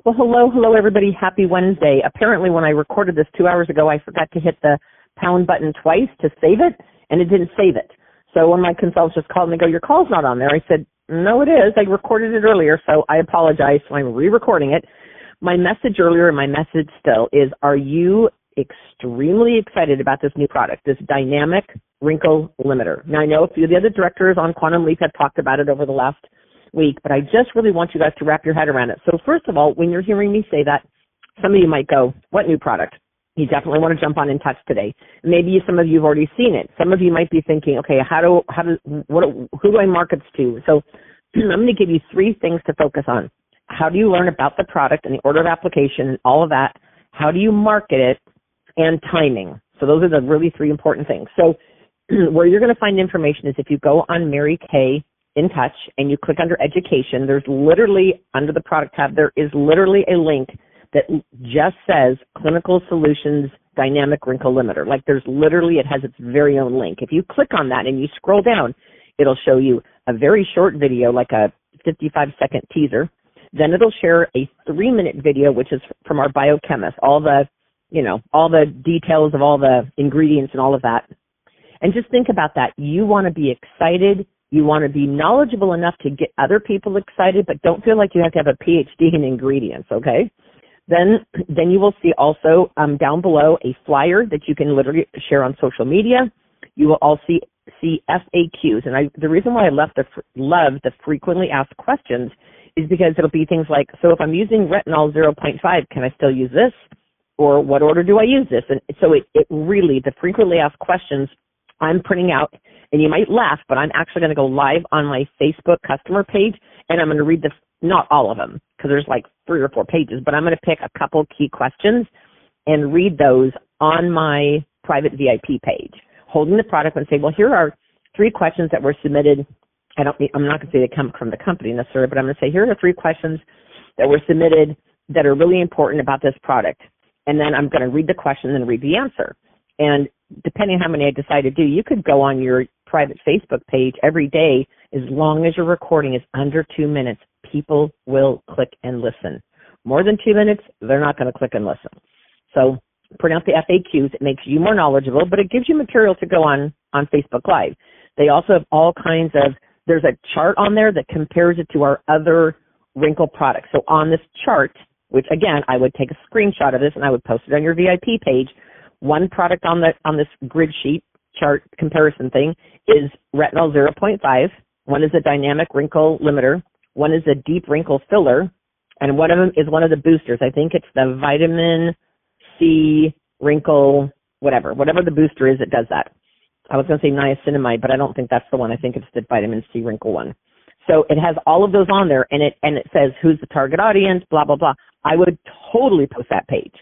Well, hello, everybody. Happy Wednesday. Apparently, when I recorded this 2 hours ago, I forgot to hit the pound button twice to save it, and it didn't save it. So one of my consultants just called and they go, your call's not on there. I said, no, it is. I recorded it earlier, so I apologize. So I'm re-recording it. My message earlier and my message still is, are you extremely excited about this new product, this dynamic wrinkle limiter? Now, I know a few of the other directors on Quantum Leap have talked about it over the last week, but I just really want you guys to wrap your head around it. So first of all, when you're hearing me say that, some of you might go, what new product? You definitely want to jump on In Touch today. Maybe some of you have already seen it. Some of you might be thinking, okay, who do I market to? So I'm going to give you 3 things to focus on. How do you learn about the product and the order of application and all of that? How do you market it? And timing. So those are the really 3 important things. So where you're going to find information is if you go on Mary Kay In Touch and you click under education, there's literally under the product tab, there is literally a link that just says Clinical Solutions Dynamic Wrinkle Limiter. Like there's literally, it has its very own link. If you click on that and you scroll down, it'll show you a very short video, like a 55-second teaser. Then it'll share a 3-minute video, which is from our biochemist, all the details of all the ingredients and all of that. And just think about that. You want to be excited. You want to be knowledgeable enough to get other people excited, but don't feel like you have to have a PhD in ingredients, okay? Then you will see also down below a flyer that you can literally share on social media. You will also see FAQs. And the reason why I love the frequently asked questions is because it'll be things like, so if I'm using retinol 0.5, can I still use this? Or what order do I use this? And so it really, the frequently asked questions I'm printing out, and you might laugh, but I'm actually going to go live on my Facebook customer page, and I'm going to read not all of them, because there's like 3 or 4 pages, but I'm going to pick a couple key questions and read those on my private VIP page, holding the product and say, well, here are 3 questions that were submitted. I'm not going to say they come from the company necessarily, but I'm going to say, here are 3 questions that were submitted that are really important about this product. And then I'm going to read the question and read the answer. And depending on how many I decide to do, you could go on your private Facebook page every day. As long as your recording is under 2 minutes, people will click and listen. More than 2 minutes, they're not going to click and listen. So print out the FAQs. It makes you more knowledgeable, but it gives you material to go on Facebook Live. They also have all kinds of, there's a chart on there that compares it to our other wrinkle products. So on this chart, which again, I would take a screenshot of this and I would post it on your VIP page. One product on this grid sheet chart comparison thing is retinol 0.5. One is a dynamic wrinkle limiter. One is a deep wrinkle filler. And one of them is one of the boosters. I think it's the vitamin C wrinkle, whatever the booster is, it does that. I was going to say niacinamide, but I don't think that's the one. I think it's the vitamin C wrinkle one. So it has all of those on there, and it says who's the target audience, blah, blah, blah. I would totally post that page.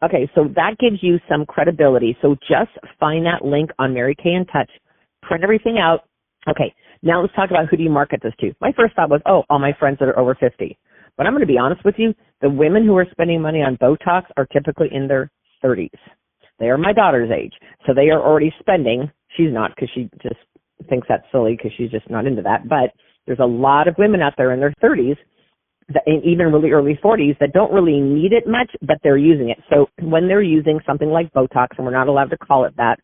Okay, so that gives you some credibility. So just find that link on Mary Kay In Touch, print everything out. Okay, now let's talk about who do you market this to. My first thought was, all my friends that are over 50. But I'm going to be honest with you, the women who are spending money on Botox are typically in their 30s. They are my daughter's age, so they are already spending. She's not, because she just thinks that's silly because she's just not into that. But there's a lot of women out there in their 30s, and even really early 40s, that don't really need it much, but they're using it. So when they're using something like Botox, and we're not allowed to call it that,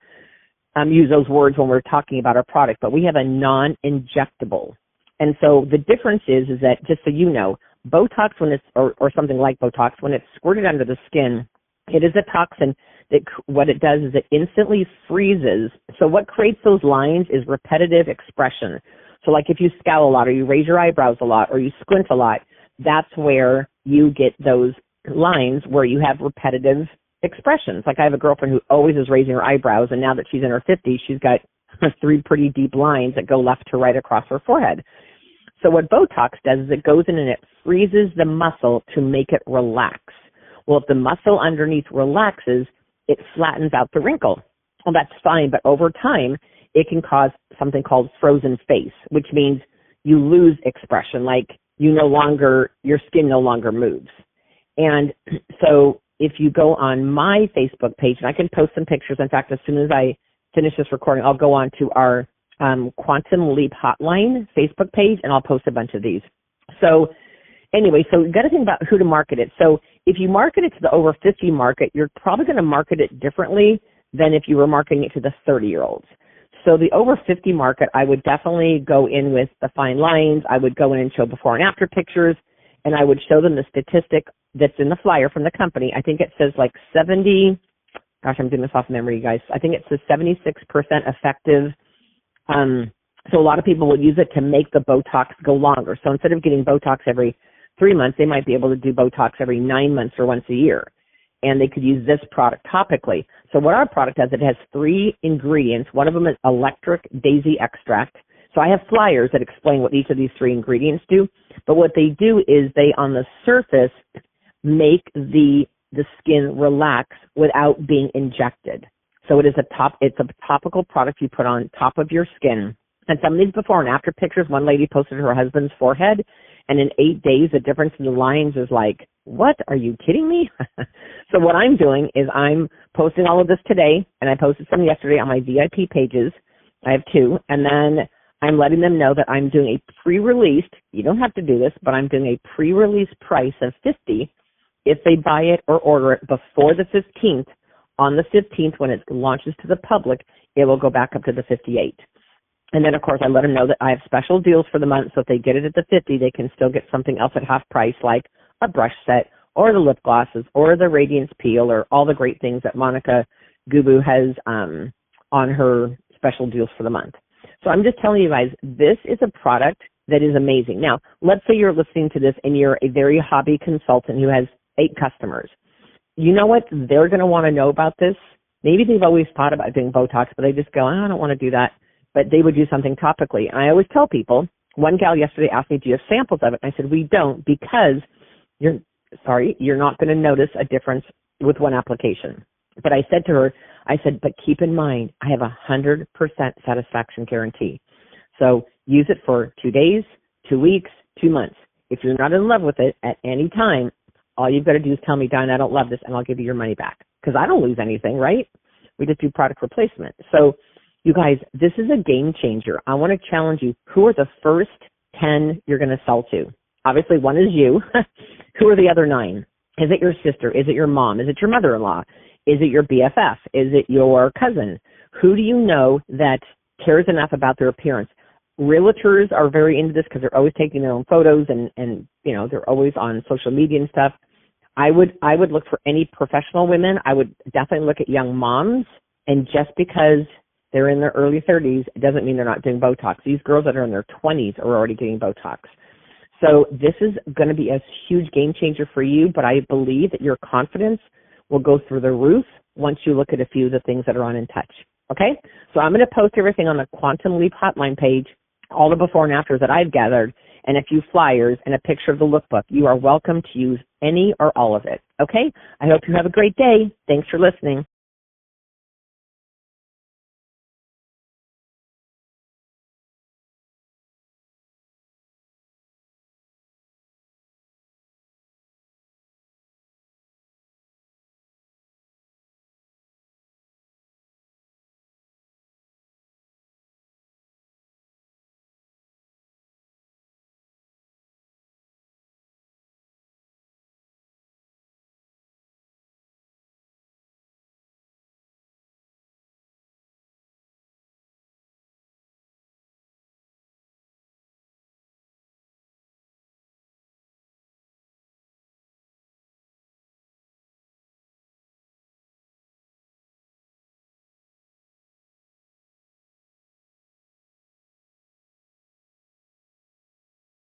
use those words when we're talking about our product, but we have a non-injectable. And so the difference is that, just so you know, Botox, when it's, or something like Botox, when it's squirted under the skin, it is a toxin that what it does is it instantly freezes. So what creates those lines is repetitive expression. So like if you scowl a lot, or you raise your eyebrows a lot, or you squint a lot, that's where you get those lines where you have repetitive expressions. Like I have a girlfriend who always is raising her eyebrows, and now that she's in her 50s, she's got 3 pretty deep lines that go left to right across her forehead. So what Botox does is it goes in and it freezes the muscle to make it relax. Well, if the muscle underneath relaxes, it flattens out the wrinkle. Well, that's fine, but over time, it can cause something called frozen face, which means you lose expression, like your skin no longer moves. And so if you go on my Facebook page, and I can post some pictures. In fact, as soon as I finish this recording, I'll go on to our Quantum Leap Hotline Facebook page, and I'll post a bunch of these. So anyway, so you got to think about who to market it. So if you market it to the over 50 market, you're probably going to market it differently than if you were marketing it to the 30-year-olds. So the over 50 market, I would definitely go in with the fine lines. I would go in and show before and after pictures, and I would show them the statistic that's in the flyer from the company. I think it says like 70, gosh, I'm doing this off memory, guys. I think it says 76% effective. So a lot of people will use it to make the Botox go longer. So instead of getting Botox every 3 months, they might be able to do Botox every 9 months or once a year. And they could use this product topically. So what our product does, it has 3 ingredients. One of them is electric daisy extract. So I have flyers that explain what each of these 3 ingredients do. But what they do is they, on the surface, make the skin relax without being injected. So it's a topical product you put on top of your skin. And some of these before and after pictures, one lady posted her husband's forehead, and in 8 days, the difference in the lines is like, what? Are you kidding me? So what I'm doing is I'm posting all of this today, and I posted some yesterday on my VIP pages. I have 2, and then I'm letting them know that I'm doing a pre-released, you don't have to do this, but I'm doing a pre-release price of $50 if they buy it or order it before the 15th. On the 15th, when it launches to the public, it will go back up to the $58. And then, of course, I let them know that I have special deals for the month, so if they get it at the $50, they can still get something else at half price, like a brush set or the lip glosses or the Radiance Peel or all the great things that Monica Gubu has on her special deals for the month. So I'm just telling you guys, this is a product that is amazing. Now, let's say you're listening to this and you're a very hobby consultant who has 8 customers. You know what? They're going to want to know about this. Maybe they've always thought about doing Botox, but they just go, I don't want to do that. But they would do something topically. And I always tell people, one gal yesterday asked me, do you have samples of it? And I said, we don't, because you're not going to notice a difference with one application. But I said to her, but keep in mind, I have 100% satisfaction guarantee. So use it for 2 days, 2 weeks, 2 months. If you're not in love with it at any time, all you've got to do is tell me, Diane, I don't love this, and I'll give you your money back. Because I don't lose anything, right? We just do product replacement. So, you guys, this is a game changer. I want to challenge you. Who are the first 10 you're going to sell to? Obviously, one is you. Who are the other 9? Is it your sister? Is it your mom? Is it your mother-in-law? Is it your BFF? Is it your cousin? Who do you know that cares enough about their appearance? Realtors are very into this because they're always taking their own photos and you know, they're always on social media and stuff. I would look for any professional women. I would definitely look at young moms. And just because they're in their early 30s, it doesn't mean they're not doing Botox. These girls that are in their 20s are already getting Botox. So this is going to be a huge game changer for you, but I believe that your confidence will go through the roof once you look at a few of the things that are on In Touch. Okay? So I'm going to post everything on the Quantum Leap hotline page, all the before and afters that I've gathered, and a few flyers and a picture of the lookbook. You are welcome to use any or all of it. Okay? I hope you have a great day. Thanks for listening.